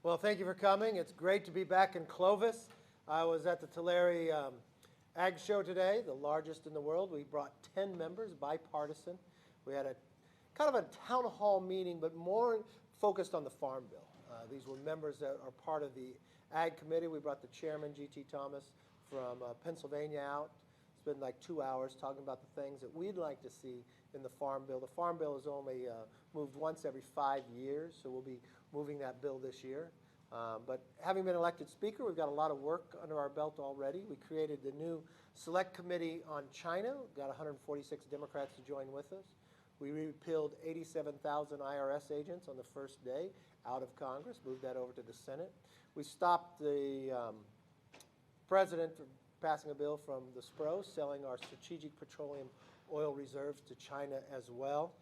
Well, thank you for coming. It's great to be back in Clovis. I was at the Tulare Ag Show today, the largest in the world. We brought 10 members, bipartisan. We had a kind of a town hall meeting, but more focused on the Farm Bill. These were members that are part of the Ag Committee. We brought the chairman, G.T. Thomas, from Pennsylvania out. Spent like 2 hours talking about the things that we'd like to see in the Farm Bill. The Farm Bill is only moved once every 5 years, so we'll be moving that bill this year. But having been elected Speaker, we've got a lot of work under our belt already. We created the new Select Committee on China. We've got 146 Democrats to join with us. We repealed 87,000 IRS agents on the first day out of Congress, moved that over to the Senate. We stopped the president from passing a bill from the SPRO, selling our strategic petroleum oil reserves to China as well.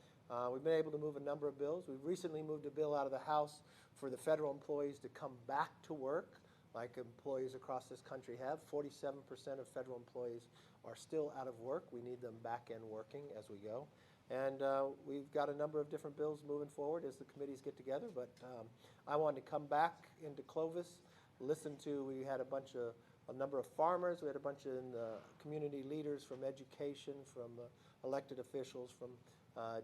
We've been able to move a number of bills. We've recently moved a bill out of the House for the federal employees to come back to work, like employees across this country have. 47% of federal employees are still out of work. We need them back and working as we go. And we've got a number of different bills moving forward as the committees get together. But I wanted to come back into Clovis, we had a number of farmers, we had a bunch of community leaders from education, from elected officials, from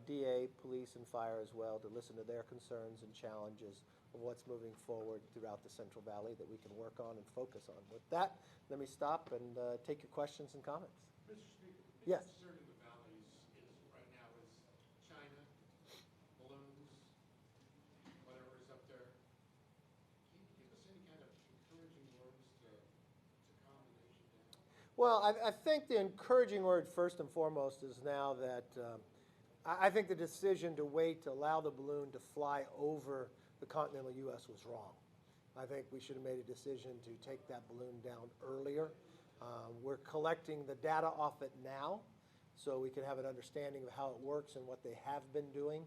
DA, police, and fire as well, to listen to their concerns and challenges of what's moving forward throughout the Central Valley that we can work on and focus on. With that, let me stop and take your questions and comments. Mr. Speaker, the big yes. concern in the valley is right now is China, balloons, whatever is up there. Can you give us any kind of encouraging words to calm the nation down? Well, I think the encouraging word first and foremost is now that I think the decision to wait to allow the balloon to fly over the continental U.S. was wrong. I think we should have made a decision to take that balloon down earlier. We're collecting the data off it now so we can have an understanding of how it works and what they have been doing.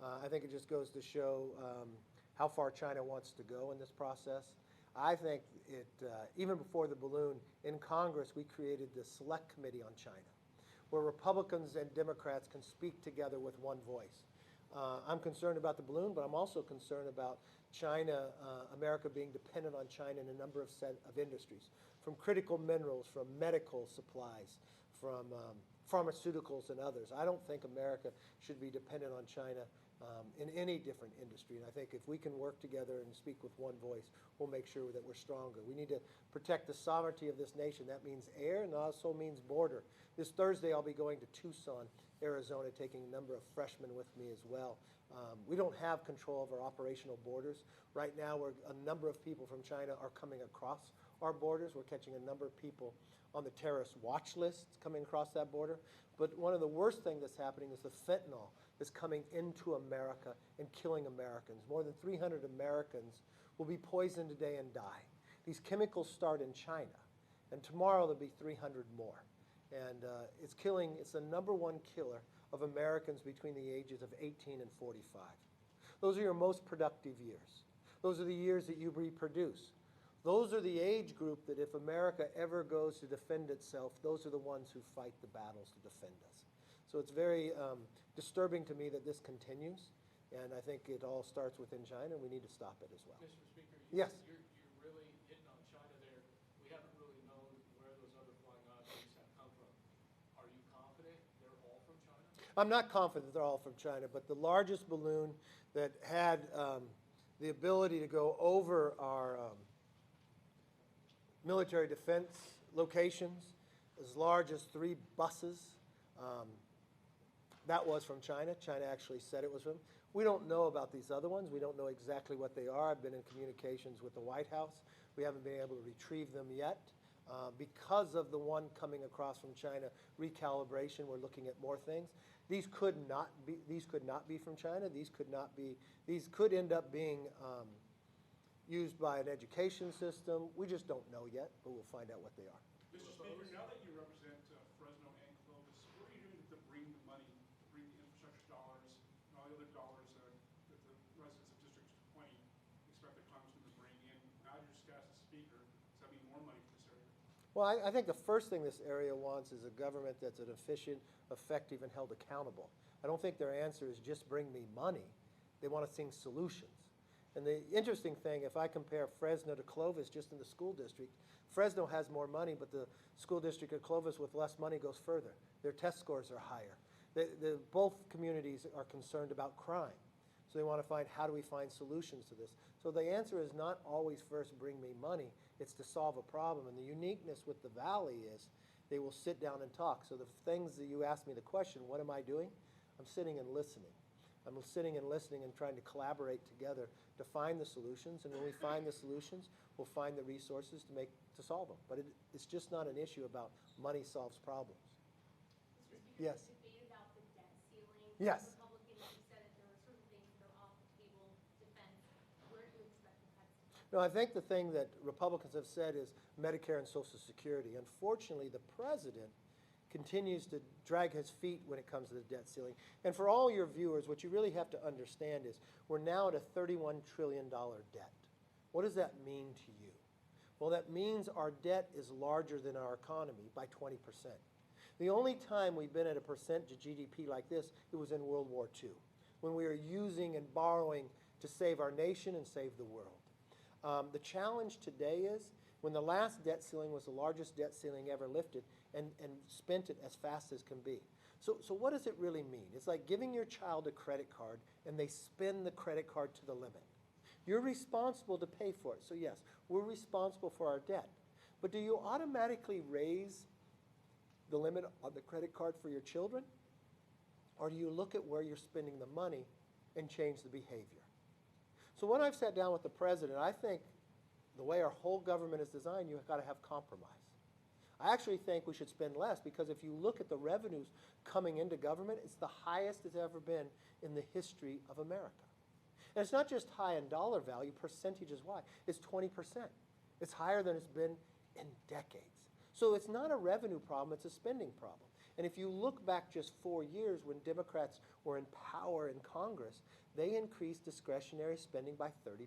I think it just goes to show how far China wants to go in this process. I think even before the balloon, in Congress, we created the Select Committee on China, where Republicans and Democrats can speak together with one voice. I'm concerned about the balloon, but I'm also concerned about China, America being dependent on China in a number of industries, from critical minerals, from medical supplies, from pharmaceuticals and others. I don't think America should be dependent on China in any different industry. And I think if we can work together and speak with one voice, we'll make sure that we're stronger. We need to protect the sovereignty of this nation. That means air and also means border. This Thursday, I'll be going to Tucson, Arizona, taking a number of freshmen with me as well. We don't have control of our operational borders. Right now, a number of people from China are coming across our borders. We're catching a number of people on the terrorist watch list coming across that border. But one of the worst things that's happening is the fentanyl is coming into America and killing Americans. More than 300 Americans will be poisoned today and die. These chemicals start in China, and tomorrow there'll be 300 more. And it's the #1 killer of Americans between the ages of 18 and 45. Those are your most productive years. Those are the years that you reproduce. Those are the age group that if America ever goes to defend itself, those are the ones who fight the battles to defend us. So it's very disturbing to me that this continues, and I think it all starts within China, and we need to stop it as well. Mr. Speaker, yes. You're really hitting on China there. We haven't really known where those other flying objects have come from. Are you confident they're all from China? I'm not confident they're all from China, but the largest balloon that had the ability to go over our military defense locations, as large as 3 buses, that was from China. China actually said it was from. We don't know about these other ones. We don't know exactly what they are. I've been in communications with the White House. We haven't been able to retrieve them yet. Because of the one coming across from China, recalibration, we're looking at more things. These could not be from China. These could end up being used by an education system. We just don't know yet, but we'll find out what they are. Mr. Speaker, now that you represent Fresno and Clovis, what are you doing to bring the money, to bring the infrastructure dollars and all the other dollars that the residents of District 20 expect the Congressman to bring in? Now you're just as Speaker, does that mean more money for this area? Well, I think the first thing this area wants is a government that's an efficient, effective, and held accountable. I don't think their answer is just bring me money. They want to see solutions. And the interesting thing, if I compare Fresno to Clovis just in the school district, Fresno has more money, but the school district of Clovis with less money goes further. Their test scores are higher. Both communities are concerned about crime. So they want to find, how do we find solutions to this? So the answer is not always first bring me money, it's to solve a problem. And the uniqueness with the Valley is they will sit down and talk. So the things that you asked me the question, what am I doing? I'm sitting and listening. I'm sitting and listening and trying to collaborate together to find the solutions. And when we find the solutions, we'll find the resources to solve them. But it's just not an issue about money solves problems. Yes. Debate about the debt ceiling. Yes. Republicans, you said that there are certain things that are off the table, defense. Where do you expect the cuts to come? No, I think the thing that Republicans have said is Medicare and Social Security. Unfortunately, the president continues to drag his feet when it comes to the debt ceiling. And for all your viewers, what you really have to understand is we're now at a $31 trillion debt. What does that mean to you? Well, that means our debt is larger than our economy by 20%. The only time we've been at a percent to GDP like this, it was in World War II, when we were using and borrowing to save our nation and save the world. The challenge today is when the last debt ceiling was the largest debt ceiling ever lifted and spent it as fast as can be. So what does it really mean? It's like giving your child a credit card and they spend the credit card to the limit. You're responsible to pay for it. So yes, we're responsible for our debt. But do you automatically raise the limit on the credit card for your children? Or do you look at where you're spending the money and change the behavior? So when I've sat down with the president, I think the way our whole government is designed, you've got to have compromise. I actually think we should spend less because if you look at the revenues coming into government, it's the highest it's ever been in the history of America. And it's not just high in dollar value, percentages why. It's 20%. It's higher than it's been in decades. So it's not a revenue problem, it's a spending problem. And if you look back just 4 years when Democrats were in power in Congress, they increased discretionary spending by 30%.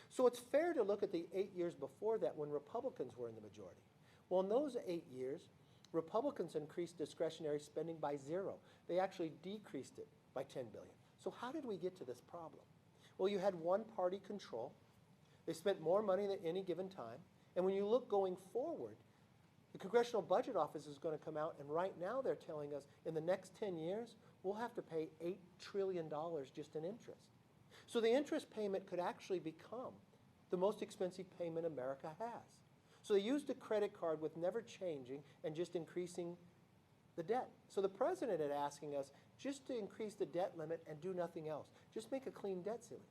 So it's fair to look at the 8 years before that when Republicans were in the majority. Well, in those 8 years, Republicans increased discretionary spending by 0. They actually decreased it by $10 billion. So how did we get to this problem? Well, you had one-party control. They spent more money than any given time. And when you look going forward, the Congressional Budget Office is going to come out, and right now they're telling us in the next 10 years, we'll have to pay $8 trillion just in interest. So the interest payment could actually become the most expensive payment America has. So they used a credit card with never changing and just increasing the debt. So the president is asking us just to increase the debt limit and do nothing else. Just make a clean debt ceiling.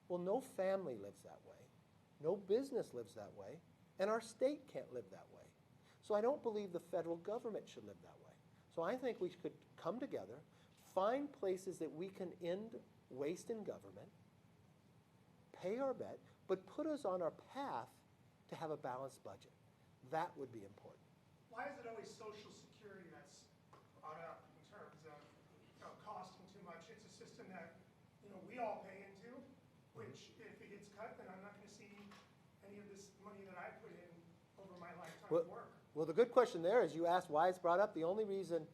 Well, no family lives that way. No business lives that way. And our state can't live that way. So I don't believe the federal government should live that way. So I think we could come together, find places that we can end waste in government, pay our debt, but put us on our path to have a balanced budget. That would be important. Why is it always Social Security that's brought up in terms of costing too much? It's a system that we all pay into, which if it gets cut, then I'm not going to see any of this money that I put in over my lifetime of work. Well, the good question there is you asked why it's brought up. The only reason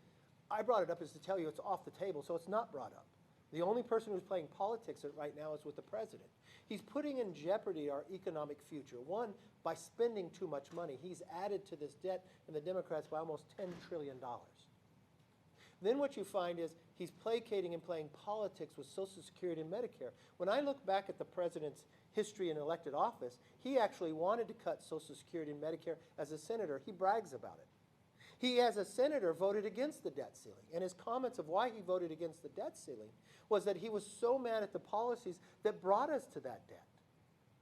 I brought it up is to tell you it's off the table, so it's not brought up. The only person who's playing politics right now is with the president. He's putting in jeopardy our economic future. One, by spending too much money. He's added to this debt and the Democrats by almost $10 trillion. Then what you find is he's placating and playing politics with Social Security and Medicare. When I look back at the president's history in elected office, he actually wanted to cut Social Security and Medicare as a senator. He brags about it. He, as a senator, voted against the debt ceiling. And his comments of why he voted against the debt ceiling was that he was so mad at the policies that brought us to that debt.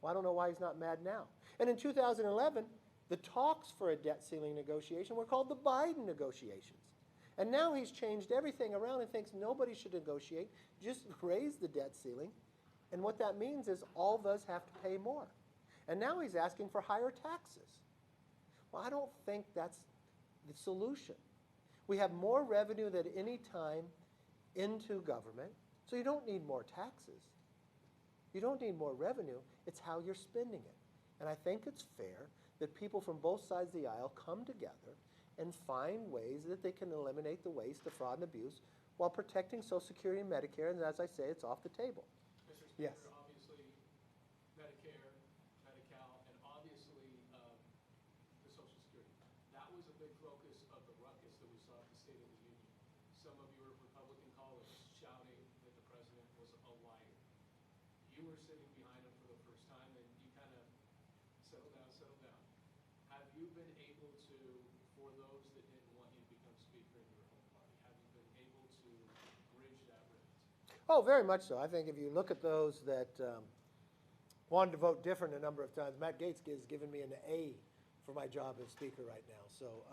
Well, I don't know why he's not mad now. And in 2011, the talks for a debt ceiling negotiation were called the Biden negotiations. And now he's changed everything around and thinks nobody should negotiate, just raise the debt ceiling. And what that means is all of us have to pay more. And now he's asking for higher taxes. Well, I don't think that's the solution. We have more revenue than any time into government, so you don't need more taxes. You don't need more revenue. It's how you're spending it. And I think it's fair that people from both sides of the aisle come together and find ways that they can eliminate the waste, the fraud, and abuse while protecting Social Security and Medicare, and as I say, it's off the table. Mr. Speaker, Yes. obviously, that was a big focus of the ruckus that we saw at the State of the Union. Some of your Republican colleagues shouting that the president was a liar. You were sitting behind him for the first time, and you kind of settle down, settle down. Have you been able to, for those that didn't want you to become Speaker in your own party, have you been able to bridge that rift? Oh, very much so. I think if you look at those that wanted to vote different a number of times, Matt Gaetz has given me an A for my job as Speaker right now. So,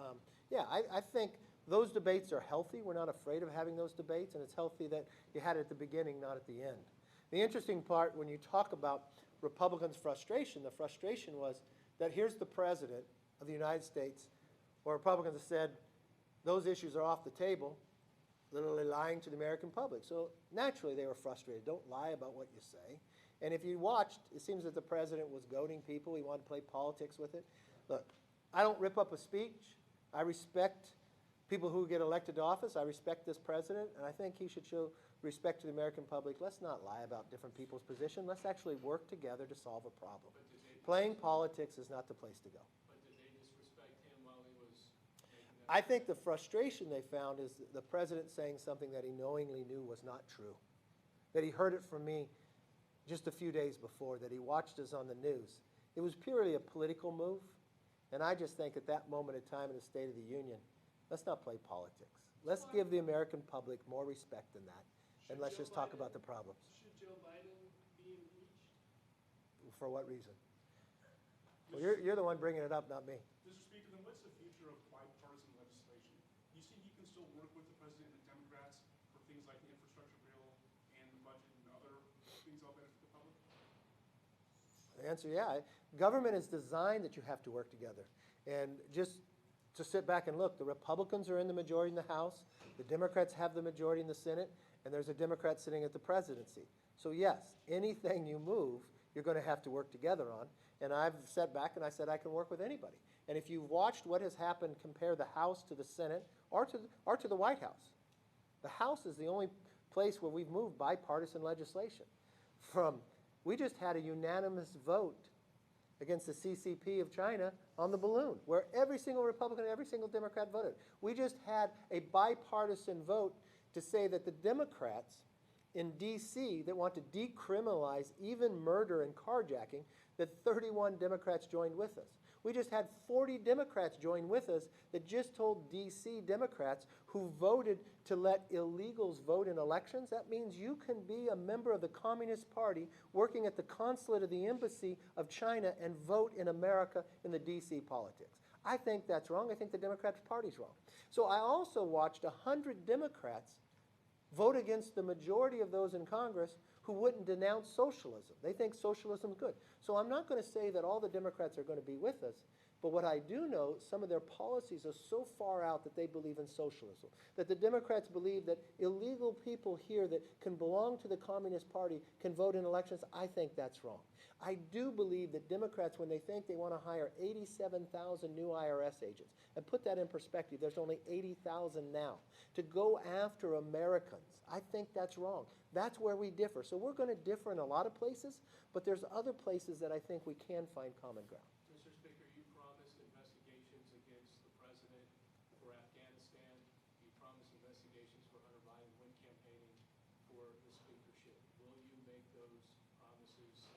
yeah, I think those debates are healthy. We're not afraid of having those debates, and it's healthy that you had it at the beginning, not at the end. The interesting part when you talk about Republicans' frustration, the frustration was that here's the President of the United States, where Republicans have said those issues are off the table, literally lying to the American public. So naturally they were frustrated. Don't lie about what you say. And if you watched, it seems that the President was goading people. He wanted to play politics with it. Look, I don't rip up a speech. I respect people who get elected to office. I respect this President, and I think he should show respect to the American public. Let's not lie about different people's position. Let's actually work together to solve a problem. Playing politics is not the place to go. But did they disrespect him while he was making that? I think the frustration they found is the President saying something that he knowingly knew was not true, that he heard it from me just a few days before, that he watched us on the news. It was purely a political move, and I just think at that moment in time in the State of the Union, let's not play politics. Let's give the American public more respect than that, and let's just talk about the problems. Should Joe Biden be impeached? For what reason? Well, you're the one bringing it up, not me. Mr. Speaker, then what's the future of bipartisan legislation? You see, he can still work with the president and the Democrats for things like the infrastructure bill and the budget and other things that'll benefit the public? The answer, yeah. Government is designed that you have to work together. And just to sit back and look, the Republicans are in the majority in the House, the Democrats have the majority in the Senate, and there's a Democrat sitting at the presidency. So yes, anything you move, you're going to have to work together on. And I've sat back and I said I can work with anybody. And if you've watched what has happened, compare the House to the Senate or to the White House. The House is the only place where we've moved bipartisan legislation. We just had a unanimous vote against the CCP of China on the balloon, where every single Republican and every single Democrat voted. We just had a bipartisan vote to say that the Democrats in D.C. that want to decriminalize even murder and carjacking, that 31 Democrats joined with us. We just had 40 Democrats join with us that just told D.C. Democrats who voted to let illegals vote in elections. That means you can be a member of the Communist Party working at the consulate of the embassy of China and vote in America in the D.C. politics. I think that's wrong. I think the Democratic Party's wrong. So I also watched 100 Democrats vote against the majority of those in Congress who wouldn't denounce socialism. They think socialism is good. So I'm not going to say that all the Democrats are going to be with us, but what I do know, some of their policies are so far out that they believe in socialism, that the Democrats believe that illegal people here that can belong to the Communist Party can vote in elections. I think that's wrong. I do believe that Democrats, when they think they want to hire 87,000 new IRS agents, and put that in perspective, there's only 80,000 now, to go after Americans, I think that's wrong. That's where we differ. So we're going to differ in a lot of places, but there's other places that I think we can find common ground. Mr. Speaker, you promised investigations against the president for Afghanistan. You promised investigations for Hunter Biden when campaigning for the speakership. Will you make those promises?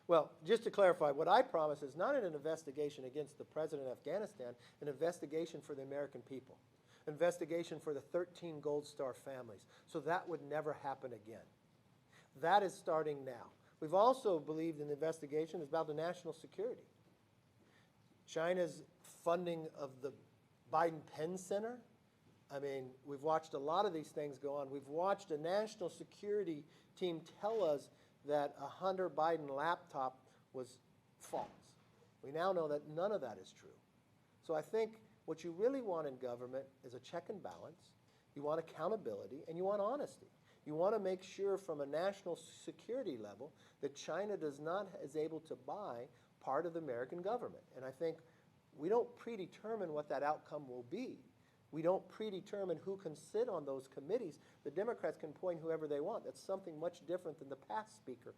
Well, just to clarify, what I promise is not an investigation against the president of Afghanistan, an investigation for the American people, investigation for the 13 Gold Star families. So that would never happen again. That is starting now. We've also believed in the investigation is about the national security. China's funding of the Biden Penn Center. I mean, we've watched a lot of these things go on. We've watched a national security team tell us that a Hunter Biden laptop was false. We now know that none of that is true. So I think what you really want in government is a check and balance. You want accountability, and you want honesty. You want to make sure from a national security level that China is able to buy part of the American government. And I think we don't predetermine what that outcome will be. We don't predetermine who can sit on those committees. The Democrats can appoint whoever they want. That's something much different than the past speaker